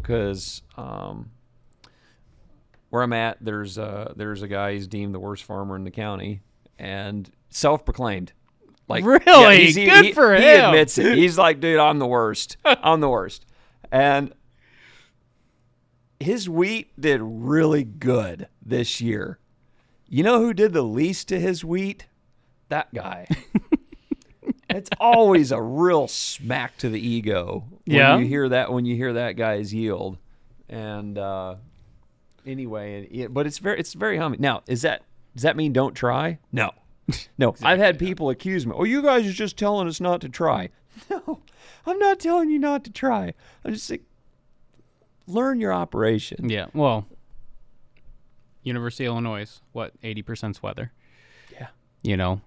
because where I'm at, there's a guy, he's deemed the worst farmer in the county, and self-proclaimed. Like, really? Yeah, Good for him. He admits it. He's like, dude, I'm the worst. I'm the worst. And his wheat did really good this year. You know who did the least to his wheat? That guy. It's always a real smack to the ego when you hear that guy's yield. And anyway, but it's very humbling. Now, does that mean don't try? No. No, exactly. I've had people accuse me, you guys are just telling us not to try. No, I'm not telling you not to try. I'm just saying, learn your operation. Yeah, well, University of Illinois, 80% weather. Yeah.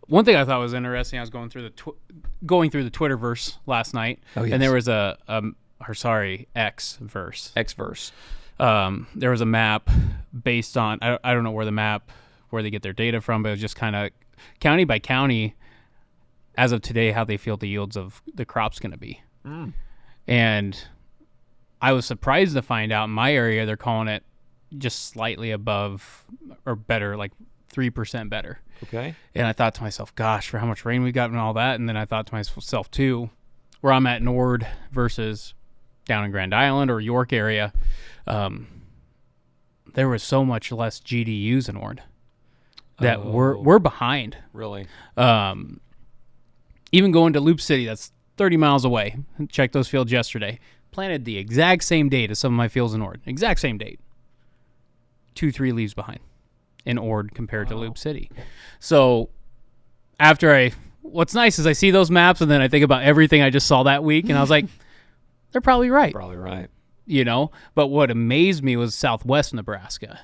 One thing I thought was interesting, I was going through the Twitterverse last night, and there was Xverse. Xverse. There was a map based on, I don't know where they get their data from, but it was just kind of county by county, as of today, how they feel the yields of the crop's going to be. And I was surprised to find out in my area, they're calling it just slightly above or better, like 3% better. Okay. And I thought to myself, gosh, for how much rain we got and all that. And then I thought to myself too, where I'm at Nord versus down in Grand Island or York area, there was so much less GDUs in Ord that we're behind. Really? Even going to Loop City, that's 30 miles away. Checked those fields yesterday. Planted the exact same date as some of my fields in Ord. Exact same date. 2-3 leaves behind in Ord compared to Loop City. So what's nice is I see those maps and then I think about everything I just saw that week, and I was like, they're probably right. Probably right. But what amazed me was Southwest Nebraska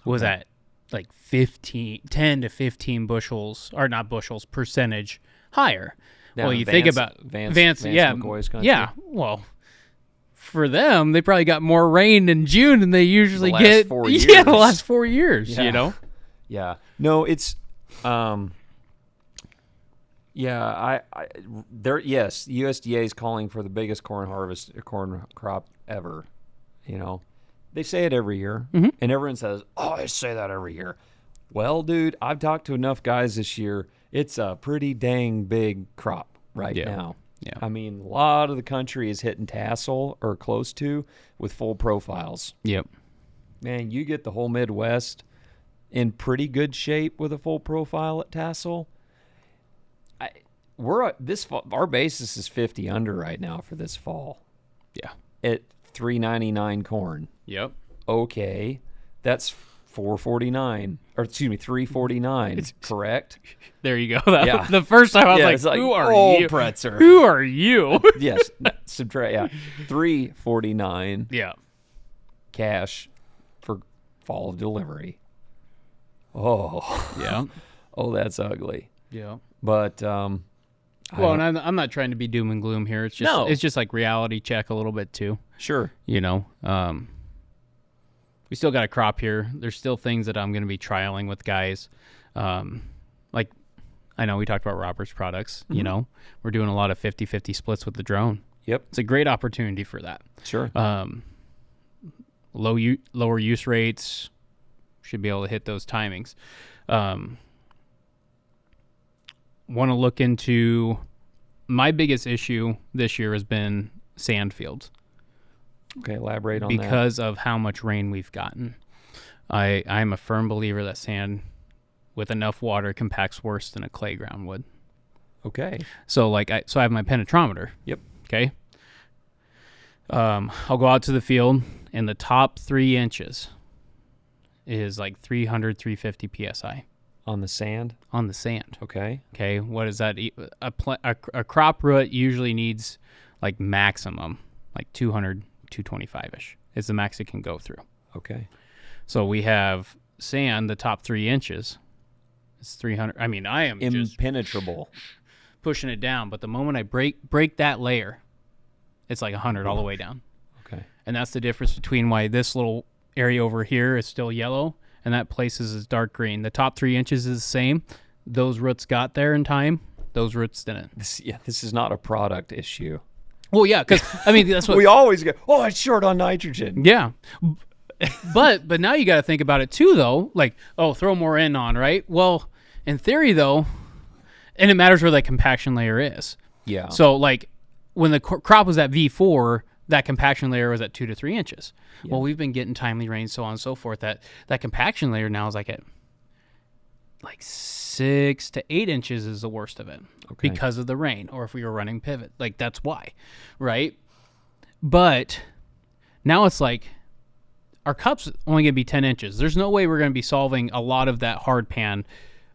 was at like 10 to 15 bushels, or not bushels, percentage higher. Now, well, you think about Vance McCoy's country. Yeah. Well, for them, they probably got more rain in June than they usually get. 4 years. Yeah, the last 4 years. Yeah. Yeah. No, it's yes, USDA is calling for the biggest corn crop ever. They say it every year, and everyone says, I say that every year. Well, dude, I've talked to enough guys this year. It's a pretty dang big crop now. Yeah. I mean, a lot of the country is hitting tassel or close to with full profiles. Yep. Man, you get the whole Midwest in pretty good shape with a full profile at tassel. Our basis is 50 under right now for this fall. Yeah. At $3.99 corn. Yep. Okay, that's $4.49, or excuse me, $3.49. Correct. There you go. The first time I was like, "Who are you, Pretzer? Who are you?" Yes. Subtract. Yeah. $3.49. Yeah. Cash for fall delivery. Oh. Yeah. Oh, that's ugly. Yeah. But and I'm not trying to be doom and gloom here. It's just it's just like reality check a little bit too. Sure. We still got a crop here. There's still things that I'm going to be trialing with guys. Like I know we talked about Robert's products. We're doing a lot of 50-50 splits with the drone. Yep. It's a great opportunity for that. Sure. Lower use rates, should be able to hit those timings. Want to look into, my biggest issue this year has been sand fields. Okay, elaborate on that. Because of how much rain we've gotten. I'm a firm believer that sand with enough water compacts worse than a clay ground would. Okay. So I have my penetrometer. Yep. Okay. I'll go out to the field, and the top 3 inches is like 300, 350 PSI. On the sand? On the sand. Okay. Okay, what is that? A crop root usually needs like maximum, like 200, 225-ish is the max it can go through. Okay. So we have sand, the top 3 inches. It's 300. I mean, I am impenetrable. Just pushing it down, but the moment I break that layer, it's like 100 all the way down. Okay. And that's the difference between why this little area over here is still yellow and that place is dark green. The top 3 inches is the same. Those roots got there in time. Those roots didn't. This is not a product issue. Well, yeah, because I mean that's what We always go, oh, it's short on nitrogen. Yeah. But now you got to think about it too, though. Like, oh, throw more N on, right? Well, in theory, though, and it matters where that compaction layer is. Yeah. So, like, when the crop was at V4, that compaction layer was at 2 to 3 inches. Yeah. Well, we've been getting timely rain, so on and so forth. That compaction layer now is like at 6 to 8 inches is the worst of it because of the rain, or if we were running pivot, like that's why, right? But now it's like our cup's only going to be 10 inches. There's no way we're going to be solving a lot of that hard pan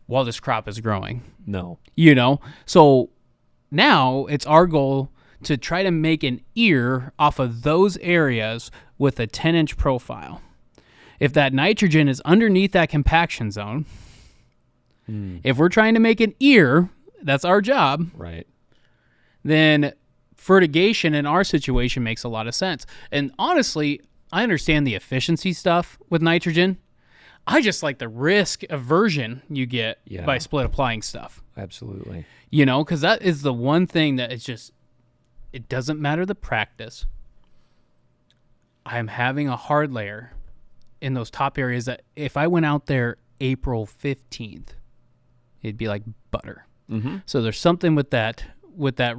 while this crop is growing. No. So now it's our goal to try to make an ear off of those areas with a 10-inch profile. If that nitrogen is underneath that compaction zone, if we're trying to make an ear, that's our job. Right. Then fertigation in our situation makes a lot of sense. And honestly, I understand the efficiency stuff with nitrogen. I just like the risk aversion you get by split applying stuff. Absolutely. Because that is the one thing that it's just, it doesn't matter the practice. I'm having a hard layer in those top areas that if I went out there April 15th, it'd be like butter. Mm-hmm. So there's something with that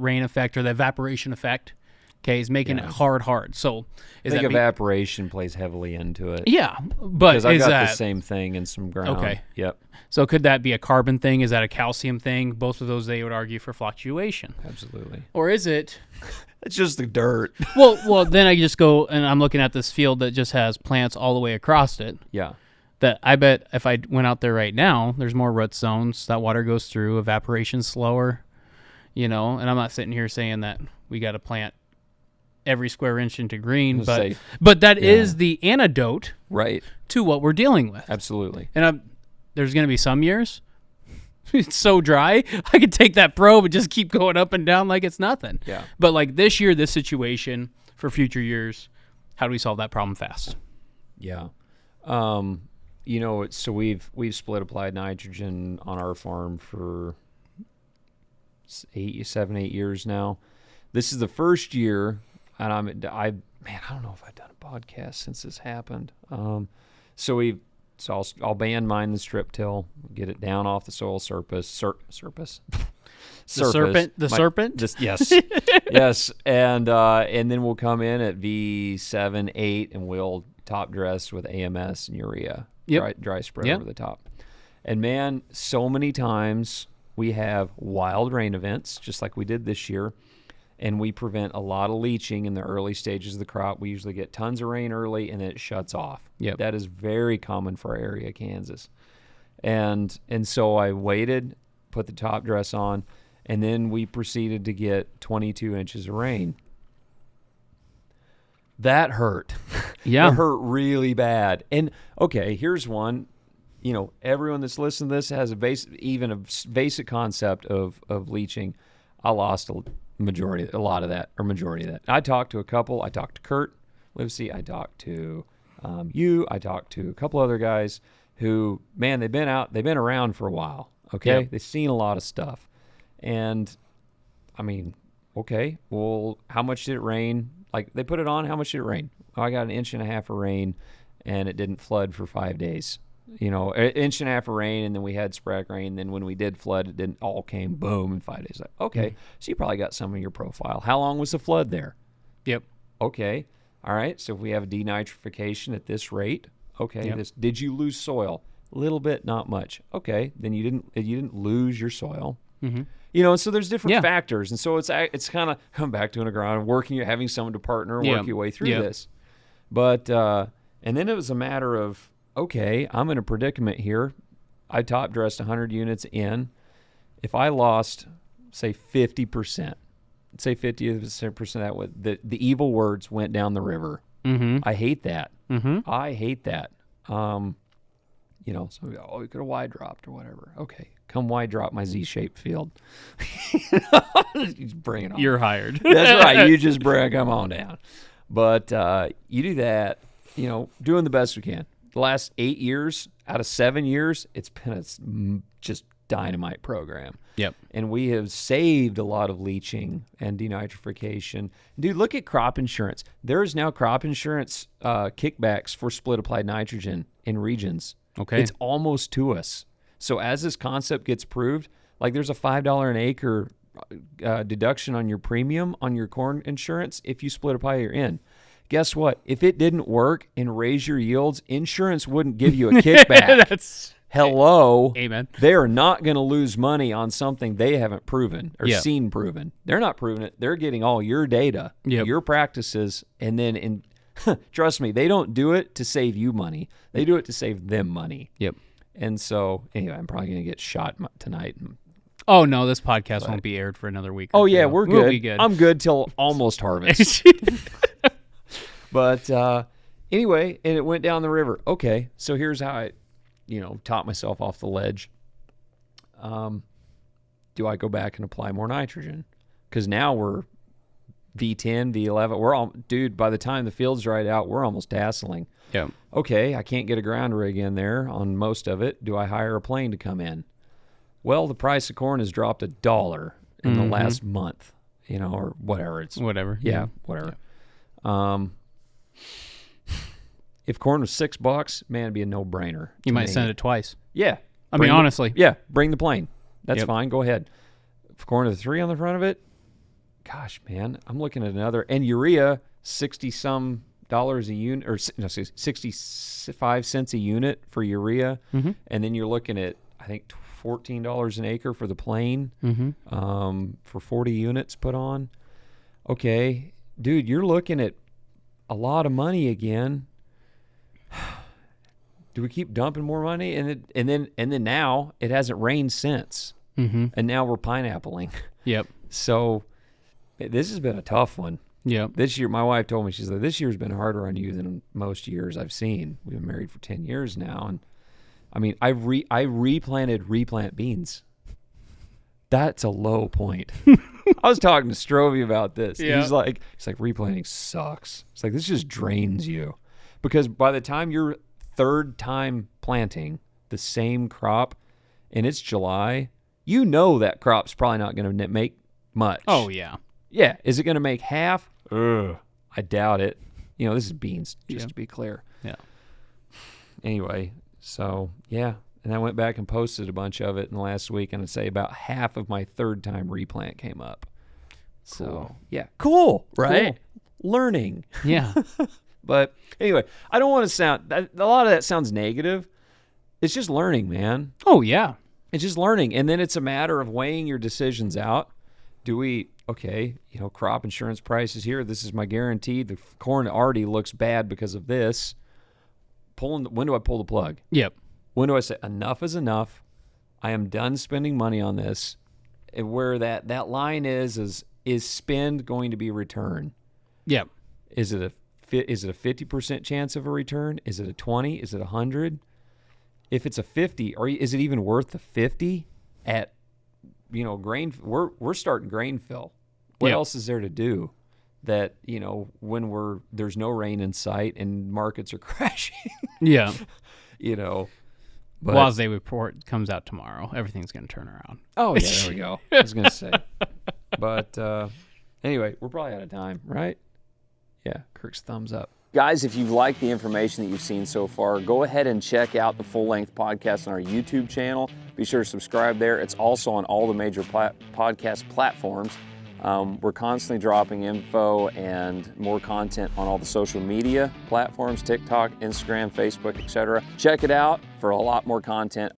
rain effect or the evaporation effect. Okay, is making it hard. So I think evaporation plays heavily into it. Yeah, but because I got the same thing in some ground. Okay. Yep. So could that be a carbon thing? Is that a calcium thing? Both of those they would argue for fluctuation. Absolutely. Or is it? It's just the dirt. Well, then I just go and I'm looking at this field that just has plants all the way across it. Yeah. That I bet if I went out there right now, there's more root zones. That water goes through, evaporation's slower, and I'm not sitting here saying that we got to plant every square inch into green, but that is the antidote to what we're dealing with. Absolutely. And there's going to be some years it's so dry, I could take that probe and just keep going up and down like it's nothing. Yeah. But like this year, this situation, for future years, how do we solve that problem fast? Yeah. So we've split applied nitrogen on our farm for 7, 8 years now. This is the first year, and I don't know if I've done a podcast since this happened. So I'll band mine the strip till, get it down off the soil surface. The serpent? Just yes. Yes. And then we'll come in at V7, 8, and we'll top dress with AMS and urea. Yep. Dry spread over the top. And man, so many times we have wild rain events, just like we did this year, and we prevent a lot of leaching in the early stages of the crop. We usually get tons of rain early, and then it shuts off. Yep. That is very common for our area, Kansas. And so I waited, put the top dress on, and then we proceeded to get 22 inches of rain. That hurt. Yeah. It hurt really bad. And, okay, here's one. Everyone that's listening to this has a basic concept of leaching. I lost a lot of that. I talked to a couple. I talked to Kurt Livesey. I talked to you. I talked to a couple other guys who, man, they've been around for a while. Okay. Yep. They've seen a lot of stuff. And, I mean, okay, well, how much did it rain? Like, they put it on, how much did it rain? Oh, I got 1.5 inches of rain, and it didn't flood for 5 days. 1.5 inches of rain, and then we had sporadic rain. Then when we did flood, it didn't all came boom in 5 days. Like, okay, so you probably got some in your profile. How long was the flood there? Yep. Okay, all right. So if we have a denitrification at this rate, okay, Yep. Did you lose soil? A little bit, not much. Okay, then you didn't lose your soil. Mm-hmm. So there's different factors, and so it's kind of come back to an ground, having someone to partner, work your way through this. But and then it was a matter of, okay, I'm in a predicament here. I top dressed 100 units in. If I lost, say 50%, say 50% that the evil words went down the river. Mm-hmm. I hate that. Mm-hmm. I hate that. So we go, we could have wide dropped or whatever. Okay, come wide drop my Z-shaped field. Just bring it on. You're hired. That's right. You just come on down. But you do that, doing the best we can. The last 8 years out of 7 years, it's been just dynamite program. Yep. And we have saved a lot of leaching and denitrification. Dude, look at crop insurance. There is now crop insurance kickbacks for split applied nitrogen in regions. Okay. It's almost to us. So as this concept gets proved, like there's a $5 an acre deduction on your premium on your corn insurance if you split apply your in. Guess what? If it didn't work and raise your yields, insurance wouldn't give you a kickback. Hello. Amen. They are not going to lose money on something they haven't proven or Yep. seen proven. They're not proving it. They're getting all your data, Yep. your practices, and then trust me, they don't do it to save you money. They do it to save them money. Yep. And so, anyway, I'm probably going to get shot tonight. Oh, no, this podcast won't be aired for another week. Oh, yeah, we're good. We'll be good. I'm good till almost harvest. But anyway, and it went down the river. Okay, so here's how I, taught myself off the ledge. Do I go back and apply more nitrogen? Because now we're V10, V11. Dude, by the time the field's dried out, we're almost tasseling. Yeah. Okay, I can't get a ground rig in there on most of it. Do I hire a plane to come in? Well, the price of corn has dropped $1 in the last month, or whatever. Whatever. Yeah, whatever. Yeah. If corn was $6, man, it'd be a no-brainer. You might send it twice. Yeah. I mean, honestly. Yeah, bring the plane. That's Yep. fine. Go ahead. If corn with a 3 on the front of it, gosh, man, I'm looking at another. And urea, $60-some a unit, or 65 cents a unit for urea. Mm-hmm. And then you're looking at, I think, $14 an acre for the plane for 40 units put on. Okay, dude, you're looking at a lot of money again. Do we keep dumping more money? And then now it hasn't rained since. Mm-hmm. And now we're pineappling. Yep. So this has been a tough one. Yep. This year, my wife told me, she's like, this year's been harder on you than most years I've seen. We've been married for 10 years now. And I mean, I replanted replant beans. That's a low point. I was talking to Strovey about this. Yeah. He's like, replanting sucks. It's like, this just drains you. Because by the time you're third time planting the same crop and it's July, that crop's probably not going to make much. Oh, yeah. Yeah. Is it going to make half? I doubt it. This is beans, just to be clear. Yeah. Anyway, so, yeah. And I went back and posted a bunch of it in the last week, and I'd say about half of my third time replant came up. Cool. So, yeah. Cool, right? Cool. Learning. Yeah. But anyway, I don't want to sound, a lot of that sounds negative. It's just learning, man. Oh, yeah. It's just learning. And then it's a matter of weighing your decisions out. Crop insurance prices here. This is my guarantee. The corn already looks bad because of this. When do I pull the plug? Yep. When do I say enough is enough? I am done spending money on this. And where that line is spend going to be return? Yep. Is it a 50% chance of a return? Is it a 20? Is it 100? If it's a 50, is it even worth the 50 at grain? We're starting grain fill. What else is there to do that when there's no rain in sight and markets are crashing? Yeah. But, WSDA report comes out tomorrow. Everything's going to turn around. Oh yeah, there we go. I was gonna say, but anyway, we're probably out of time, right? Yeah, Kirk's thumbs up. Guys, if you've liked the information that you've seen so far, go ahead and check out the full-length podcast on our YouTube channel. Be sure to subscribe there. It's also on all the major podcast platforms. We're constantly dropping info and more content on all the social media platforms, TikTok, Instagram, Facebook, etc. Check it out for a lot more content.